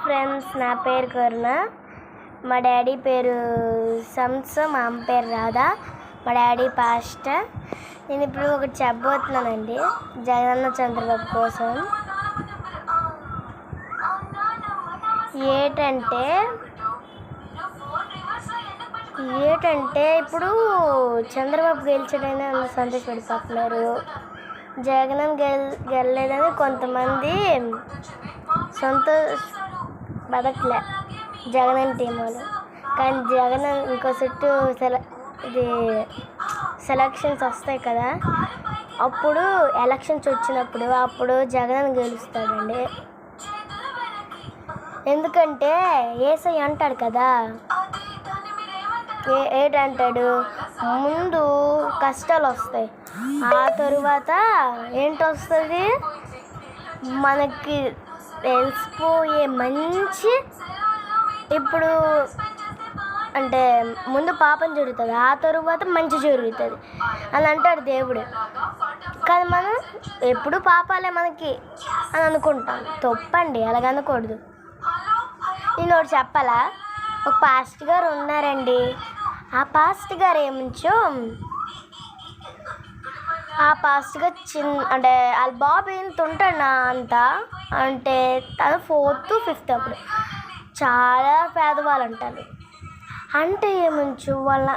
Friends, నా పేరు కరుణ. మా డాడీ పేరు సంస, మా అమ్మ పేరు రాధా. మా డాడీ పాస్టర్. నేను ఇప్పుడు ఒకటి చెప్పబోతున్నానండి జగనన్న చంద్రబాబు కోసం. ఏంటంటే ఇప్పుడు చంద్రబాబు గెలిచాడని అందరూ సంతోషపడిపోతున్నారు. జగన్ గెలలేదని కొంతమంది బతకలే జగన్ టీం వాళ్ళు. కానీ జగన్ ఇంకో సెట్టు సెలక్షన్స్ వస్తాయి కదా, అప్పుడు ఎలక్షన్స్ వచ్చినప్పుడు అప్పుడు జగన్ గెలుస్తాడండి. ఎందుకంటే ఏసై అంటాడు కదా, ఏంటంటాడు, ముందు కష్టాలు వస్తాయి, ఆ తరువాత ఏంటొస్తుంది, మనకి తెలిసిపోయే మంచి. ఇప్పుడు అంటే ముందు పాపం జరుగుతుంది, ఆ తరువాత మంచి జరుగుతుంది అని అంటాడు దేవుడు. కానీ మనం ఎప్పుడు పాపాలే మనకి అని అనుకుంటాం. తప్పండి, అలాగనకూడదు. నేను ఒకటి చెప్పాలా, ఒక పాస్టర్ గారు ఉన్నారండి. ఆ పాస్టర్ గారు ఏమించో ఆ పాస్టర్ గారు అంటే వాళ్ళ బాబు ఎంత ఉంటాడు నా అంతా, అంటే తను 4th 5th అప్పుడు చాలా పేదవాళ్ళు అంటారు. అంటే ఏమించు వాళ్ళ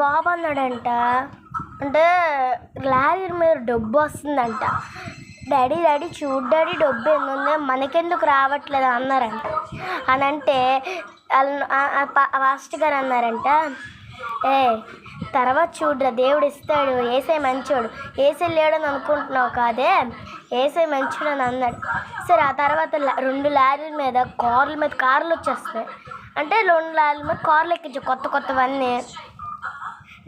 బాబు అన్నాడంట, అంటే లారీ మీద డబ్బు వస్తుందంట. డాడీ చూడు డాడీ, డబ్బు ఎందుందో మనకెందుకు రావట్లేదు అన్నారంట. అని అంటే పాస్టర్ గారు అన్నారంట, తర్వాత చూడరా దేవుడు ఇస్తాడు, ఏసై మంచోడు, ఏసై లేడని అనుకుంటున్నావు కాదే, ఏసై మంచోడు అని అన్నాడు. సరే, ఆ తర్వాత 2 లారీల మీద కార్లు వచ్చేస్తున్నాయి. అంటే 2 లారీల మీద కార్లు ఎక్కించు కొత్తవన్నీ.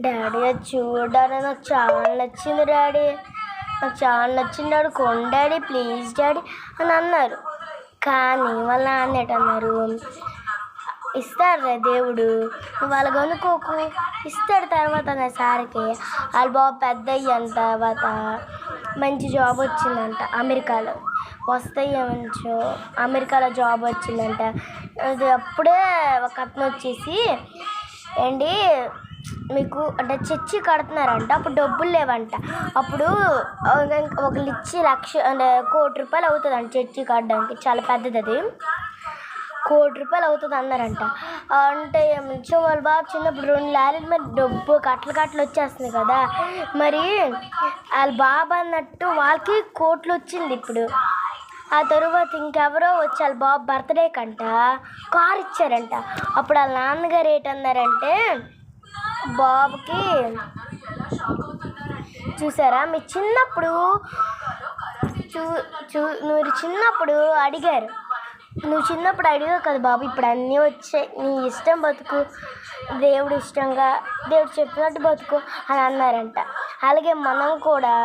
డాడీ చూడాలి, నాకు చాలా నచ్చింది డాడీ, నాకు చాలా నచ్చింది డాడీ, కొను డాడీ ప్లీజ్ డాడీ అని అన్నారు. కానీ వాళ్ళ నాన్న ఏంటన్నారు, ఇస్తాడు దేవుడు, నువ్వు వాళ్ళకి అనుకోకు, ఇస్తాడు తర్వాత నా సార్కి. వాళ్ళ బాబు పెద్ద అయిన తర్వాత మంచి జాబ్ వచ్చిందంట అమెరికాలో. అమెరికాలో జాబ్ వచ్చిందంట. అది అప్పుడే ఒక అతను వచ్చేసి, ఏంటి మీకు అంటే చర్చి కడుతున్నారంట, అప్పుడు డబ్బులు లేవంట. అప్పుడు ఒకళ్ళు ఇచ్చి అంటే ₹1 కోటి అవుతుందంట చర్చి కట్టడానికి, చాలా పెద్దది అది, ₹1 కోటి అవుతుంది అన్నారంట. అంటే ఏమించో వాళ్ళ బాబు చిన్నప్పుడు 2 లారీల మీద డబ్బు కట్టలు వచ్చేస్తుంది కదా, మరి వాళ్ళ బాబు అన్నట్టు వాళ్ళకి కోట్లు వచ్చింది ఇప్పుడు. ఆ తరువాత ఇంకెవరో వచ్చి వాళ్ళ బాబు బర్త్డే కంట కారు ఇచ్చారంట. అప్పుడు వాళ్ళ నాన్నగారు ఏంటన్నారంటే, బాబుకి చూసారా మీ చిన్నప్పుడు మీరు చిన్నప్పుడు అడిగారు, నువ్వు చిన్నప్పుడు అడిగావు కదా బాబు, ఇప్పుడు అన్నీ వచ్చాయి, నీ ఇష్టం బతుకు, దేవుడు చెప్పినట్టు బతుకు అని అన్నారంట. అలాగే మనం కూడా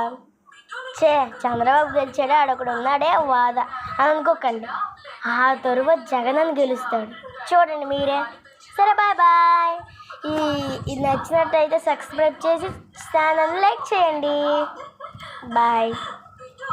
చంద్రబాబు గెలిచాడే, ఆడొకడు ఉన్నాడే వాద అని అనుకోకండి, ఆ తరువాత జగన్ గెలుస్తాడు, చూడండి మీరే. సరే, బాయ్. ఇది నచ్చినట్టయితే సబ్స్క్రైబ్ చేసి ఛానల్ లైక్ చేయండి. బాయ్.